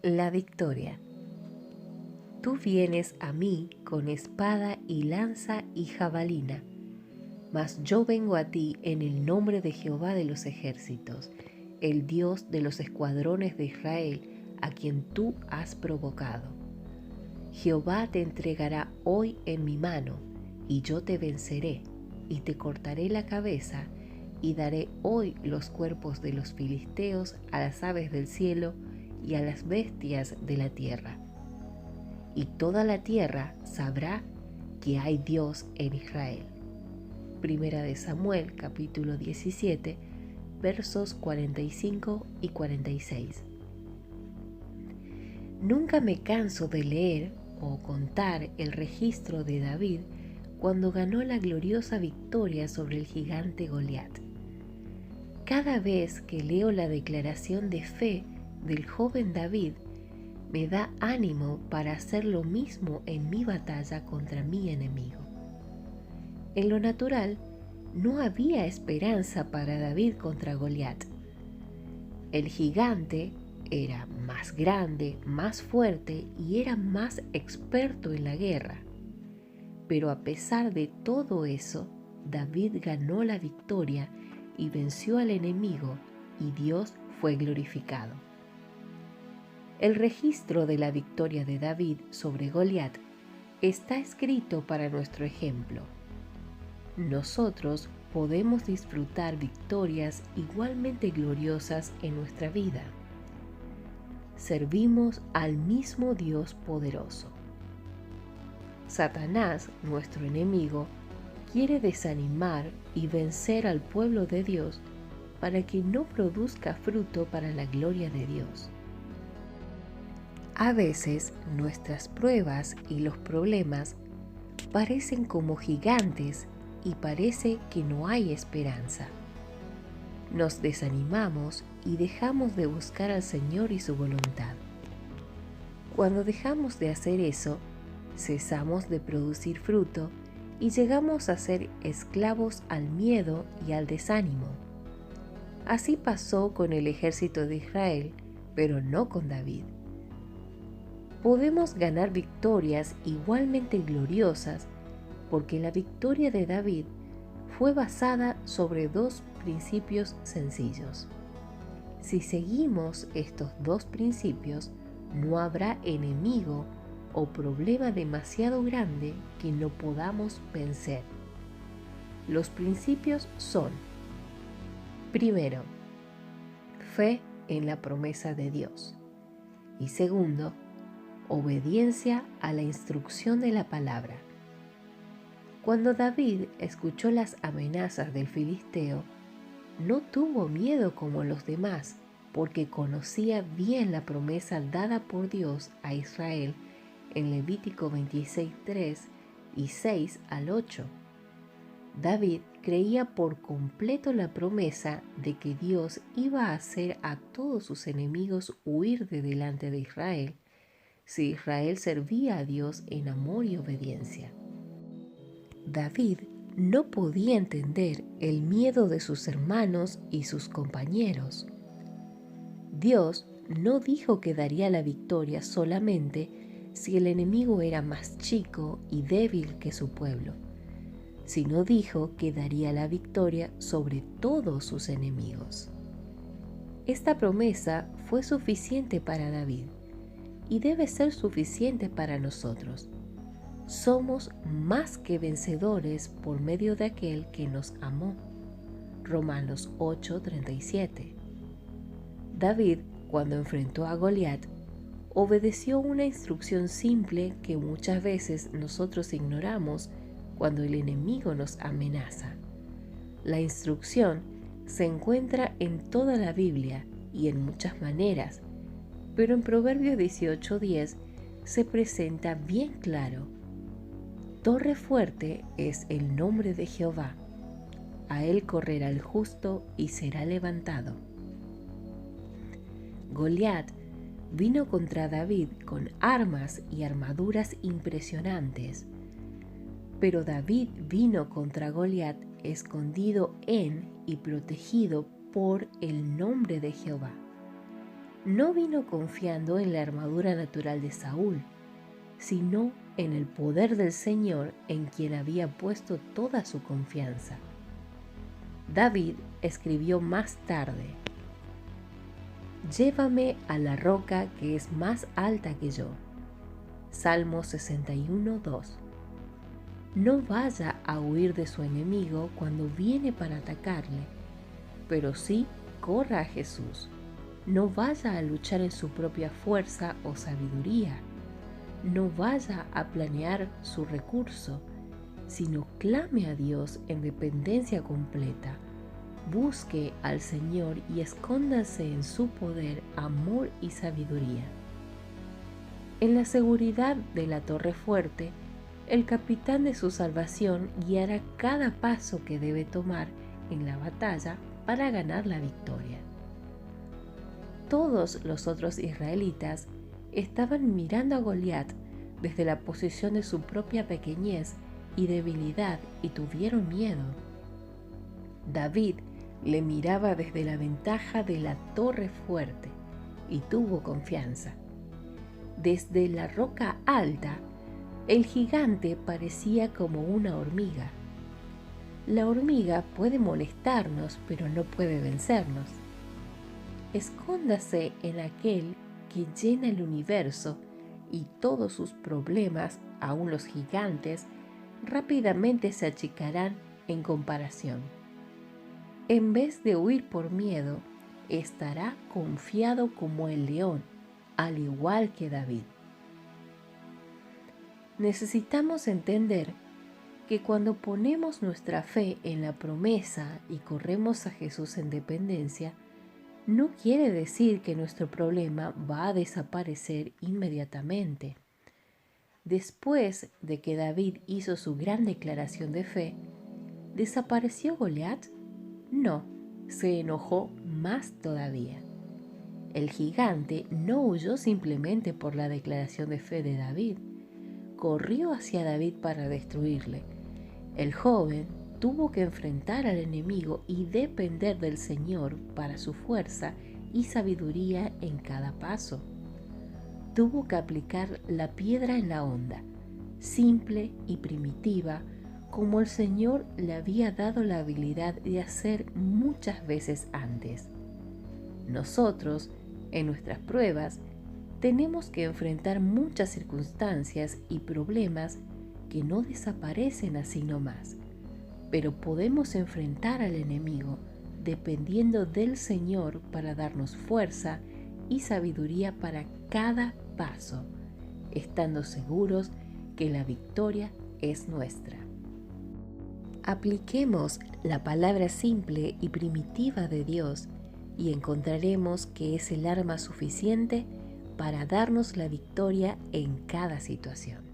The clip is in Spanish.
La victoria. Tú vienes a mí con espada y lanza y jabalina, mas yo vengo a ti en el nombre de Jehová de los ejércitos, el Dios de los escuadrones de Israel, a quien tú has provocado. Jehová te entregará hoy en mi mano, y yo te venceré, y te cortaré la cabeza, y daré hoy los cuerpos de los filisteos a las aves del cielo y a las bestias de la tierra. Y toda la tierra sabrá que hay Dios en Israel. Primera de Samuel, capítulo 17, versos 45 y 46. Nunca me canso de leer o contar el registro de David cuando ganó la gloriosa victoria sobre el gigante Goliat. Cada vez que leo la declaración de fe del joven David, me da ánimo para hacer lo mismo en mi batalla contra mi enemigo. En lo natural, no había esperanza para David contra Goliat. El gigante era más grande, más fuerte y era más experto en la guerra. Pero a pesar de todo eso, David ganó la victoria y venció al enemigo, y Dios fue glorificado. El registro de la victoria de David sobre Goliat está escrito para nuestro ejemplo. Nosotros podemos disfrutar victorias igualmente gloriosas en nuestra vida. Servimos al mismo Dios poderoso. Satanás, nuestro enemigo, quiere desanimar y vencer al pueblo de Dios para que no produzca fruto para la gloria de Dios. A veces nuestras pruebas y los problemas parecen como gigantes y parece que no hay esperanza. Nos desanimamos y dejamos de buscar al Señor y su voluntad. Cuando dejamos de hacer eso, cesamos de producir fruto y llegamos a ser esclavos al miedo y al desánimo. Así pasó con el ejército de Israel, pero no con David. Podemos ganar victorias igualmente gloriosas porque la victoria de David fue basada sobre dos principios sencillos. Si seguimos estos dos principios, no habrá enemigo o problema demasiado grande que no podamos vencer. Los principios son: primero, fe en la promesa de Dios. Y segundo, obediencia a la instrucción de la palabra. Cuando David escuchó las amenazas del filisteo, no tuvo miedo como los demás, porque conocía bien la promesa dada por Dios a Israel en Levítico 26:3 y 6 al 8. David creía por completo la promesa de que Dios iba a hacer a todos sus enemigos huir de delante de Israel, si Israel servía a Dios en amor y obediencia. David no podía entender el miedo de sus hermanos y sus compañeros. Dios no dijo que daría la victoria solamente si el enemigo era más chico y débil que su pueblo, sino dijo que daría la victoria sobre todos sus enemigos. Esta promesa fue suficiente para David y debe ser suficiente para nosotros. Somos más que vencedores por medio de aquel que nos amó. Romanos 8:37. David, cuando enfrentó a Goliat, obedeció una instrucción simple que muchas veces nosotros ignoramos cuando el enemigo nos amenaza. La instrucción se encuentra en toda la Biblia y en muchas maneras, pero en Proverbios 18:10 se presenta bien claro. Torre fuerte es el nombre de Jehová. A él correrá el justo y será levantado. Goliat vino contra David con armas y armaduras impresionantes, pero David vino contra Goliat escondido en y protegido por el nombre de Jehová. no vino confiando en la armadura natural de Saúl, sino en el poder del Señor en quien había puesto toda su confianza. David escribió más tarde: «Llévame a la roca que es más alta que yo». Salmo 61:2. No vaya a huir de su enemigo cuando viene para atacarle, pero sí corra a Jesús. No vaya a luchar en su propia fuerza o sabiduría. No vaya a planear su recurso, sino clame a Dios en dependencia completa. Busque al Señor y escóndase en su poder, amor y sabiduría. En la seguridad de la torre fuerte, el capitán de su salvación guiará cada paso que debe tomar en la batalla para ganar la victoria. Todos los otros israelitas estaban mirando a Goliat desde la posición de su propia pequeñez y debilidad y tuvieron miedo. David le miraba desde la ventaja de la torre fuerte y tuvo confianza. Desde la roca alta, el gigante parecía como una hormiga. La hormiga puede molestarnos, pero no puede vencernos. Escóndase en aquel que llena el universo y todos sus problemas, aun los gigantes, rápidamente se achicarán en comparación. En vez de huir por miedo, estará confiado como el león, al igual que David. Necesitamos entender que cuando ponemos nuestra fe en la promesa y corremos a Jesús en dependencia, no quiere decir que nuestro problema va a desaparecer inmediatamente. Después de que David hizo su gran declaración de fe, ¿desapareció Goliat? No, se enojó más todavía. El gigante no huyó simplemente por la declaración de fe de David. Corrió hacia David para destruirle. El joven tuvo que enfrentar al enemigo y depender del Señor para su fuerza y sabiduría en cada paso. Tuvo que aplicar la piedra en la honda, simple y primitiva, como el Señor le había dado la habilidad de hacer muchas veces antes. Nosotros, en nuestras pruebas, tenemos que enfrentar muchas circunstancias y problemas que no desaparecen así nomás, pero podemos enfrentar al enemigo dependiendo del Señor para darnos fuerza y sabiduría para cada paso, estando seguros que la victoria es nuestra. Apliquemos la palabra simple y primitiva de Dios y encontraremos que es el arma suficiente para darnos la victoria en cada situación.